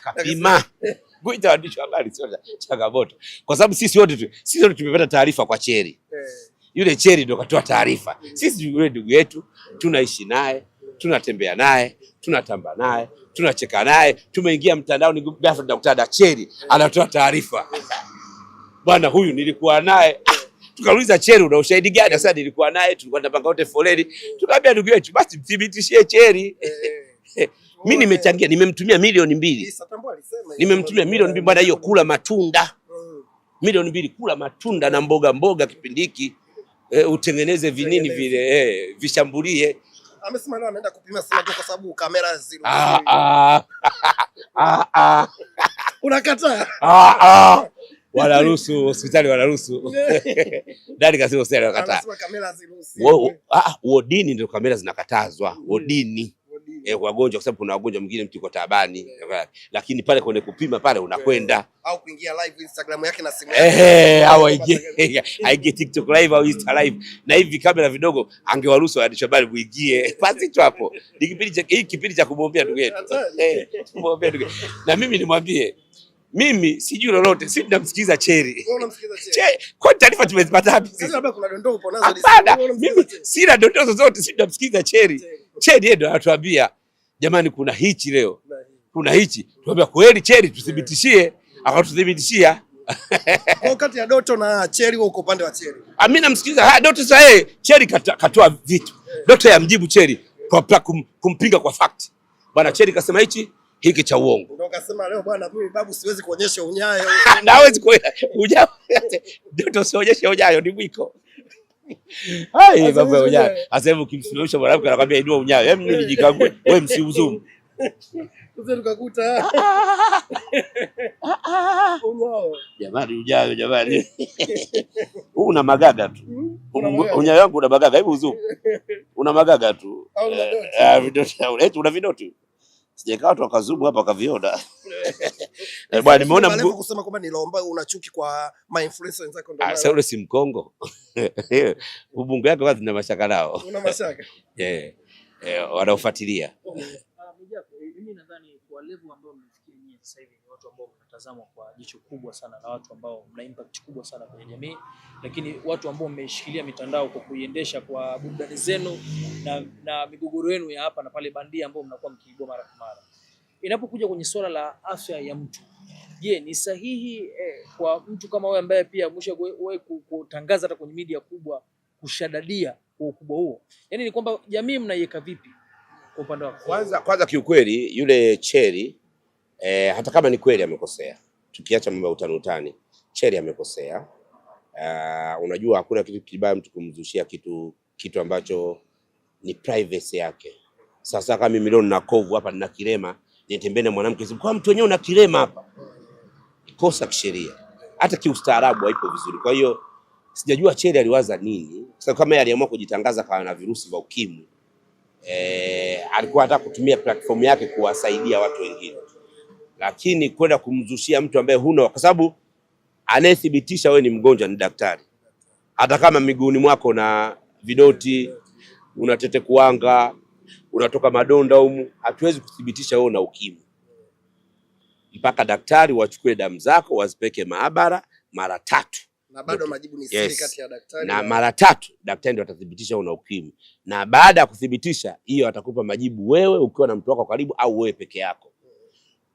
akapima. Kuita waandishi wa habari sio changamoto, kwa sababu sisi wote tumepata taarifa kwa Cheri. Yule Cheri ndo katoa taarifa. Sisi yule ndugu yetu, tunaishi naye, tunatembea naye, tunatamba naye, tunacheka naye, tumeingia mtandaoni, ghafla tunakutana na Cheri anatoa taarifa. Bwana huyu nilikuwa naye. Tukauliza Cheri, una ushahidi gani? Sasa nilikuwa naye, tulikuwa tunapanga wote foleni. Tukamwambia ndugu yetu, basi mthibitishie Cheri. Mimi nimechangia, nimemtumia milioni 2. Nimemtumia milioni 2 bwana, hiyo kula matunda. Milioni 2 kula matunda na mboga kipindi hiki. Utengeneze vinini vile vishambulie. Amesema leo anaenda kupima sima kwa sababu kamera zile. Unakataa? Wanaruhusu hospitali, wanaruhusu. Ndani kasema hospitali wanakataa. Anasema kamera ziruhusu. Wodini ndio kamera zinakatazwa. Wodini. Wagonjwa, kwa sababu kuna wagonjwa mwingine mtu yuko taabani. Lakini pale kwenye kupima pale unakwenda au kuingia live Instagram yake na simu yake. Au aingie TikTok live au Insta live. Na hivi kamera vidogo angewaruhusu waandishi habari muingie. Basi tu hapo. Ni kipindi cha kumwombea ndugu yetu. Kumwombea ndugu. Na mimi nimwambie, mimi sijui lolote, si tunamsikiza Cheri. Unamsikiza Cheri. Kwa taarifa tumezipata wapi sisi? Sasa labda kuna dondoo upo nazo. Hapana, mimi sina dondoo zozote, si tunamsikiza Cheri. Cheri ndio anatuambia, jamani kuna hichi leo. Kuna hichi. Tuambia kweli Cheri tuthibitishie, akatuthibitishia. Kwa kati ya Doto na Cheri wewe uko upande wa Cheri. Mimi namsikiza Doto sasa, Cheri katoa vitu. Doto yamjibu Cheri kwa kumpinga kwa fact. Bwana Cheri kasema hiki cha uongo. Ndio kasema leo bwana mimi babu siwezi kuonyesha unyayo. Na hawezi kuonyesha unyayo. Doto sionyesha unyayo, ni mwiko. Hai babu ya unyayo. Sasa hivi ukimsimamisha mwanamke anakuambia inua unyayo. Mimi nijikague, wewe msiuzumu. Sasa tukakuta unyayo. Jamani unyayo jamani. Huu una magaga tu. Unyayo wangu una magaga, hebu uzumu. Una magaga tu. Vidoto. Una vidoto. Sijakaa watu wakazumu hapa wakaviona. Bwana nimeona mbona kusema kwamba nilomba una chuki kwa my influencer wenzako ndio. Sasa ule si Mkongo. Ubungo yake wazi na mashaka nao. Una mashaka? Wanaofuatilia. Mimi nadhani kwa level ambayo mnafikia nyinyi sasa hivi ni watu ambao mnatazamwa kwa jicho kubwa sana na watu ambao mna impact kubwa sana kwenye jamii, lakini watu ambao mmeshikilia mitandao kwa kuiendesha kwa burudani zenu na migogoro yenu ya hapa na pale bandia ambao mnakuwa mkiibua mara kwa mara. Inapokuja kwenye swala la afya ya mtu, je, ni sahihi kwa mtu kama wewe ambaye pia mwisho wewe kutangaza hata kwenye media kubwa kushadadia kwa ukubwa huo? Yaani ni kwamba jamii mnaiweka vipi kwa upande wako? Kwanza kiukweli yule Cheri hata kama ni kweli amekosea. Tukiacha mambo ya utani, Cheri amekosea. Unajua hakuna kitu kibaya mtu kumzushia kitu ambacho ni privacy yake. Sasa kama mimi leo nina kovu hapa, nina kilema, nitembee na mwanamke kwa mtu wenyewe una kilema hapa, kosa kisheria, hata kiustaarabu haipo vizuri. Kwa hiyo sijajua Cheri aliwaza nini, kwa sababu kama yeye aliamua kujitangaza kama na virusi vya ukimwi, alikuwa hata kutumia platform yake kuwasaidia watu wengine, lakini kwenda kumzushia mtu ambaye huna, kwa sababu anayethibitisha wewe ni mgonjwa ni daktari. Hata kama miguuni mwako na vidoti, unatete kuanga, unatoka madonda humu, hatuwezi kuthibitisha wewe una ukimwi mpaka daktari wachukue damu zako wazipeke maabara mara 3. Na bado majibu ni siri kati ya daktari na mara 3 daktari ndio atathibitisha una ukimwi, na baada ya kuthibitisha hiyo atakupa majibu wewe ukiwa na mtu wako karibu au wewe peke yako.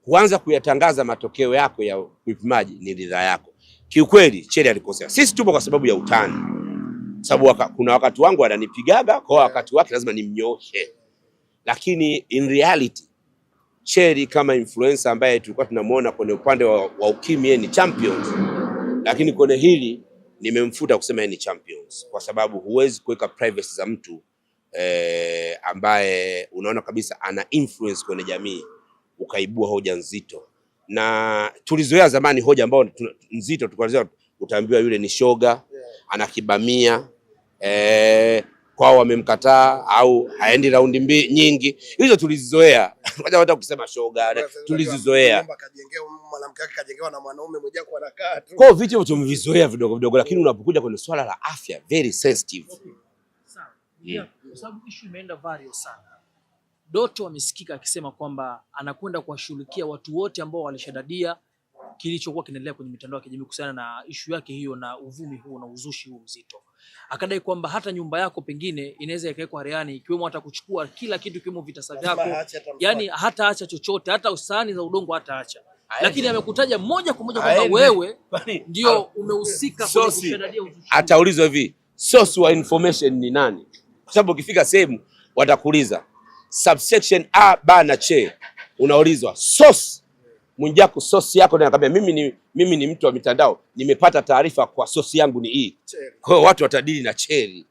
Kuanza kuyatangaza matokeo yako ya upimaji ni ridhaa yako. Kiukweli Cheri alikosea. Sisi tupo kwa sababu ya utani. Sababu kuna wakati wangu ananipigaga, kwa wakati wake lazima nimnyoshe. Lakini in reality Cheri kama influencer ambaye tulikuwa tunamuona kwenye upande wa ukimwi yeye ni champions. Lakini kwenye hili nimemfuta kusema yeye ni champions, kwa sababu huwezi kuweka privacy za mtu ambaye unaona kabisa ana influence kwenye jamii ukaibua hoja nzito. Na tulizoea zamani hoja ambao nzito tukaanza utaambiwa yule ni shoga, anakibamia, kwao wamemkataa au haendi raundi nyingi. Hizo tulizoea. Kwanza hata kusema shoga tulizoea. Mwanamke wake kajengewa na mwanaume mmoja kwa anakaa tu. Kwa vitu hivyo tumevizoea vidogo vidogo, lakini unapokuja kwenye swala la afya very sensitive. Sawa. Kwa sababu issue imeenda viral sana. Doto amesikika akisema kwamba anakwenda kuwashughulikia watu wote ambao walishadadia kilichokuwa kinaendelea kwenye mitandao ya kijamii kuhusiana na ishu yake hiyo na uvumi huo na uzushi huo mzito. Akadai kwamba hata nyumba yako pengine inaweza ikawekwa rehani, ikiwemo hata kuchukua kila kitu, ikiwemo vitasa vyako, yani hata acha chochote, hata sahani za udongo hata acha. Lakini amekutaja moja kwa moja kwamba wewe ndio umehusika kwenye kushadadia uzushi. Ataulizwa hivi, source wa information ni nani? Kwa sababu ukifika sehemu watakuuliza subsection A, B na C, unaulizwa source. Mwijaku source yako, ndio anakuambia mimi ni mtu wa mitandao, nimepata taarifa kwa source yangu ni hii. Kwa hiyo watu watadili na Cheri.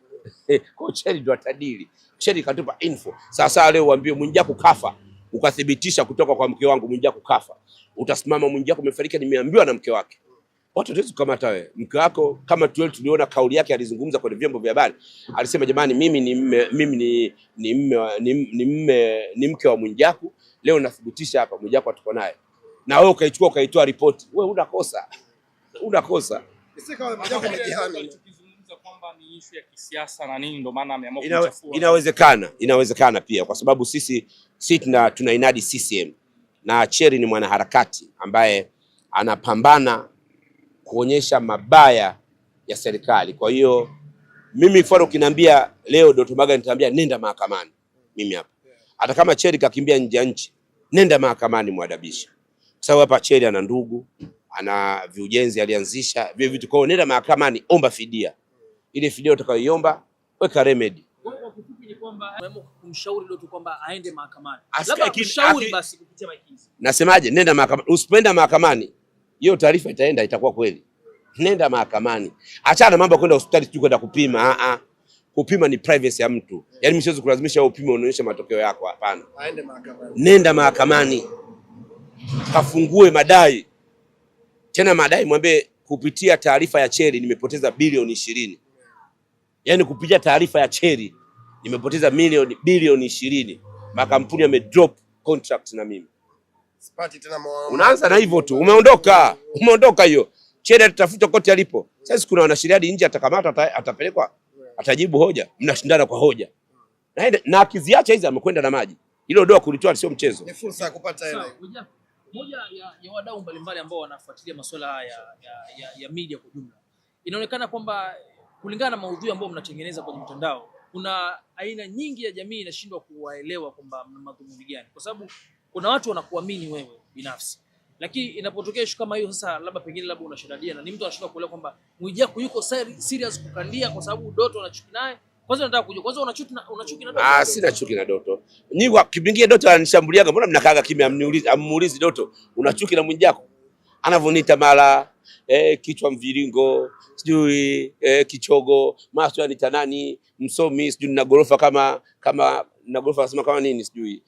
Kwa Cheri ndio watadili. Cheri katupa info. Sasa leo uambie Mwijaku kafa, ukathibitisha kutoka kwa mke wangu Mwijaku kafa. Utasimama Mwijaku amefariki, nimeambiwa na mke wake. Watu wataweza kukamata wewe. Mke wako kama tuliona kauli yake, alizungumza kwenye vyombo vya habari. Alisema jamani, mimi ni mke wa Mwijaku. Leo nathibitisha hapa Mwijaku atuko naye. Na wewe ukaichukua ukaitoa ripoti. Wewe unakosa. Unakosa. Sisi kama Mwijaku amejihami. Tukizungumza kwamba ni issue ya kisiasa na nini, ndio maana ameamua kuchafua. Inawezekana pia kwa sababu sisi tunainadi CCM na Cheri ni mwanaharakati ambaye anapambana kuonyesha mabaya ya serikali. Kwa hiyo mimi mfano ukiniambia leo Doto Magari, nitaambia nenda mahakamani. Mimi hapa hata kama Cheri kakimbia nje ya nchi, nenda mahakamani muadabisha, kwa sababu hapa Cheri ana ndugu, ana viujenzi alianzisha vile vitu. Kwa hiyo nenda mahakamani, omba fidia. Ile fidia utakayoiomba weka remedy. Kwa kifupi ni kwamba ameamua kumshauri Doto kwamba aende mahakamani. Labda kushauri basi kupitia maikizi. Nasemaje? Nenda mahakamani. Usipenda mahakamani, hiyo taarifa itakuwa kweli. Nenda mahakamani. Achana mambo kwenda hospitali tu kwenda kupima. Kupima ni privacy ya mtu. Yaani mimi siwezi kulazimisha wewe upime unaonyesha matokeo yako, hapana. Aende mahakamani. Nenda mahakamani. Kafungue madai. Tena madai mwambie kupitia taarifa ya Cheri nimepoteza bilioni 20. Yaani kupitia taarifa ya Cheri nimepoteza bilioni 20. Makampuni yamedrop contract na mimi. Sipati tena unaanza na hivyo tu. Umeondoka hiyo. Cheri atatafuta kote alipo. Sasa kuna wanasheria nje, atakamatwa, atapelekwa, atajibu hoja. Mnashindana kwa hoja. Na akiziacha hizi amekwenda na maji. Hilo doa kulitoa sio mchezo. Ni fursa ya kupata hela. Moja ya wadau mbalimbali ambao wanafuatilia masuala haya ya media kwa jumla, inaonekana kwamba kulingana na maudhui ambayo mnatengeneza kwenye mtandao, kuna aina nyingi ya jamii inashindwa kuwaelewa kwamba mna madhumuni gani, kwa sababu kuna watu wanakuamini wewe binafsi, lakini inapotokea ishu kama hiyo, sasa labda unashadadia na ni mtu anashindwa kuelewa kwamba Mwijaku yuko serious kukandia kwa sababu Doto anachuki naye. Kwanza nataka kujua, kwanza unachuki na Doto? Sina chuki na Doto. Nyinyi kipingia Doto ananishambuliaga, mbona mnakaaga kimya, amuulizi Doto unachuki na Mwijaku? Anavoniita mara kichwa mviringo, sijui kichogo, maswali anita nani, msomi, sijui na gorofa kama na gorofa nasema kama nini sijui.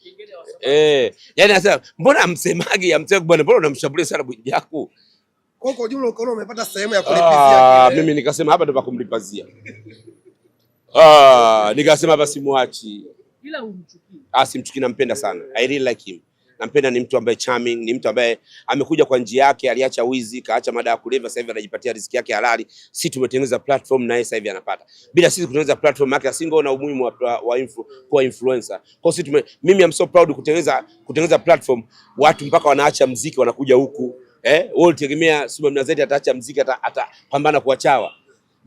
Yaani anasema mbona msemaji amtego bwana, mbona unamshambulia sana Mwijaku? Kwa ujumla ukaona umepata sehemu ya kulipizia. Mimi nikasema hapa ndo pa kumlipazia. Nikasema hapa simuachi. Ila humchuki. Simchuki, nampenda sana. I really like him. Nampenda, ni mtu ambaye charming, ni mtu ambaye amekuja kwa njia yake, aliacha wizi, kaacha mada ya kulevya, sasa hivi anajipatia riziki yake halali. Sisi tumetengeneza platform na yeye sasa hivi anapata. Bila sisi kutengeneza platform yake asingeona umuhimu wa influencer. Kwa sisi mimi am so proud kutengeneza platform, watu mpaka wanaacha muziki wanakuja huku. Wao tegemea Suma Mnazeti ataacha muziki, atapambana kuachawa.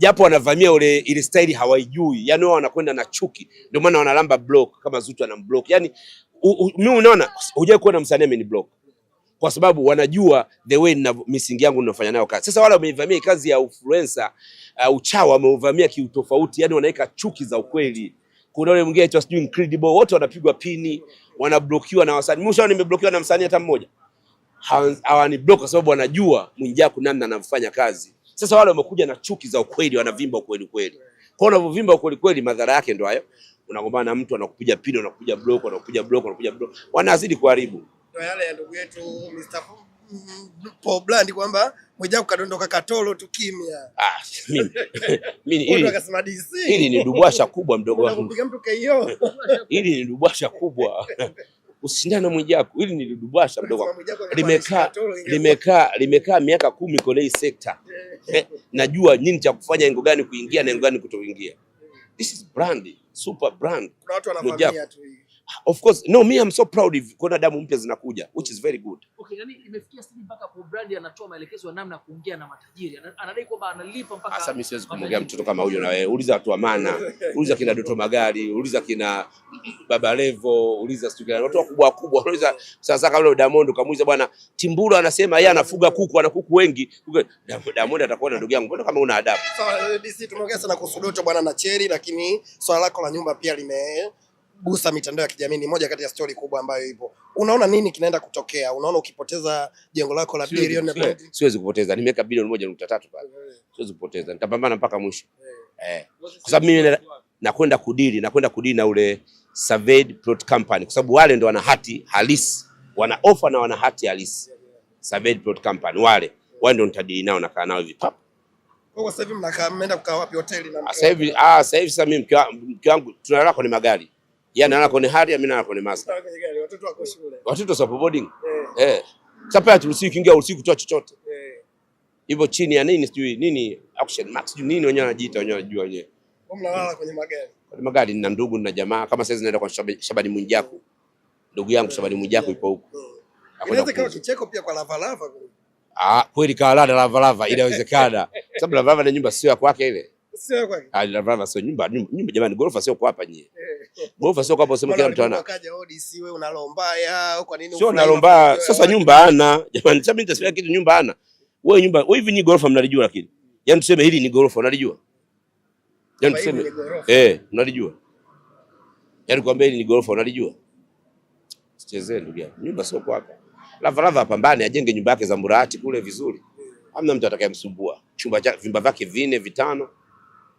Japo wanavamia ile style hawaijui. Yaani wao wanakwenda na chuki. Ndio maana wanalamba block kama Zuchu anamblock. Yaani mimi unaona hujai kuona msanii ameniblock. Kwa sababu wanajua the way na misingi yangu ninafanya nayo kazi. Sasa wale wameivamia kazi ya influencer, uchawa wameuvamia kiutofauti. Yaani wanaweka chuki za ukweli. Kuna wale mwingine tu sijui incredible, wote wanapigwa pini, wanablokiwa na wasanii. Mwisho nimeblokiwa na msanii hata mmoja. Hawani block kwa sababu wanajua Mwijaku namna anafanya kazi. Sasa wale wamekuja na chuki za ukweli, wanavimba ukweli. Kwa unavovimba ukweli, madhara yake ndio hayo. Unagombana na mtu, anakupiga pini, anakupiga block, wanazidi kuharibu. Ndio yale ya ndugu yetu Mr. Paul Brand kwamba Mwijaku kadondoka Katoro tu kimya. Mimi hili ni dubwasha kubwa mdogo wangu. Unapiga mtu KO. Hili ni dubwasha kubwa. Usindane na Mwijaku, hili ni dubwasha mdogo wangu. Limekaa miaka 10 kwenye hii sekta. Najua nini cha kufanya, engo gani kuingia na engo gani kutoingia. This is brand, super brand. Kuna watu wanavamia tu hii. Of course, no, me I'm so proud if kuna damu mpya zinakuja, which is very good. Okay, yani imefikia stage mpaka kwa brand anatoa maelekezo ya namna ya kuongea na matajiri. Anadai kwamba analipa mpaka. Sasa mimi siwezi kumwongea mtoto kama huyo na wewe. Uliza watu wa maana, uliza kina Doto Magari, uliza kina Baba Levo, uliza sio watu wakubwa wakubwa. Uliza sasa kama Diamond kamuuliza bwana Timburo anasema yeye anafuga kuku, ana kuku wengi. Diamond atakuwa na ndugu yangu, mbona kama una adabu? Sawa, DC tumeongea sana kuhusu Doto bwana na Cherry, lakini swala lako la nyumba pia gusa mitandao ya kijamii, ni moja kati ya story kubwa ambayo ipo. Unaona nini kinaenda kutokea? Unaona ukipoteza jengo lako la bilioni? Siwezi kupoteza. Nimeweka bilioni 1.3 pale. Siwezi kupoteza. Nitapambana mpaka mwisho. Kwa sababu mimi nakwenda kudili na ule Surveyed Plot Company kwa sababu wale ndo wana hati halisi. Wana offer na wana hati halisi. Surveyed Plot Company wale ndo nitadili nao na kaa nao hivi pap. Kwa sasa hivi mnaenda kukaa wapi, hoteli na sasa hivi? Sasa mimi mke wangu tunalala kwenye magari. Yeye analala kwenye Harrier, mimi nalala kwenye Mazda. Watoto wako shule. Watoto sio boarding. Sasa turuhusiwi kuingia, uruhusiwi kutoa chochote. Hivyo chini ya nini sijui nini Action Max sijui nini wenyewe wanajiita, wenyewe wanajua wenyewe. Mnalala kwenye magari. Kwenye magari nina ndugu na jamaa, kama sasa naenda kwa Shabani Mwijaku. Ndugu yangu Shabani Mwijaku yupo huko. Inaweza kama kicheko pia kwa Lava. Kweli kawalada Lava inawezekana. Sababu Lava na nyumba sio ya kwake ile. Sio kwake. Lava sio nyumba jamani, gorofa sio kwa hapa nyie. Gorofa sio kwa hapo, sema kila mtu ana. Wakaja ODC wewe unalombaya, kwa nini sio unalombaya? Sasa nyumba hana. Jamani, sasa mimi nitasema kitu nyumba hana. Wewe nyumba, wewe hivi ni gorofa mnalijua lakini. Yaani tuseme hili ni gorofa unalijua? Yaani tuseme unalijua? Yaani kwamba hili ni gorofa unalijua? Sichezee ndugu yangu. Nyumba sio kwa hapa. Lava apambane ajenge nyumba yake za Mburahati kule vizuri. Hamna mtu atakayemsumbua. Chumba chake, vyumba vyake 4 5,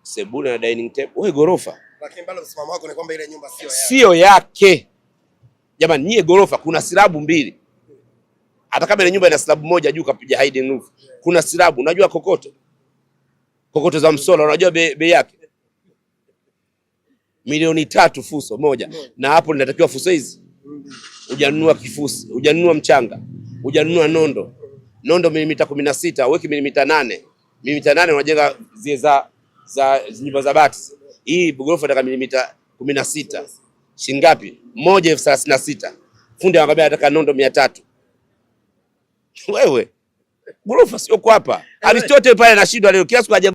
sebule na dining table. Wewe gorofa. Lakini bado msimamo wako ni kwamba ile nyumba sio yake. Jamani, nyie gorofa kuna silabu 2. Hata kama ile nyumba ina silabu moja juu kapiga hiding roof. Kuna silabu, unajua kokoto? Kokoto za Msola unajua bei yake? Milioni 3 fuso moja. Na hapo linatakiwa fuso hizi. Hujanunua kifusi, hujanunua mchanga, hujanunua nondo. Nondo milimita 16, weki milimita 8. Milimita 8 unajenga zile za nyumba za bati. Hii gorofa nataka milimita 16. Shingapi? 1,36. Fundi anakuambia nataka nondo 300. Wewe gorofa sio kwa hapa. Aristotle pale anashindwa leo kila siku aje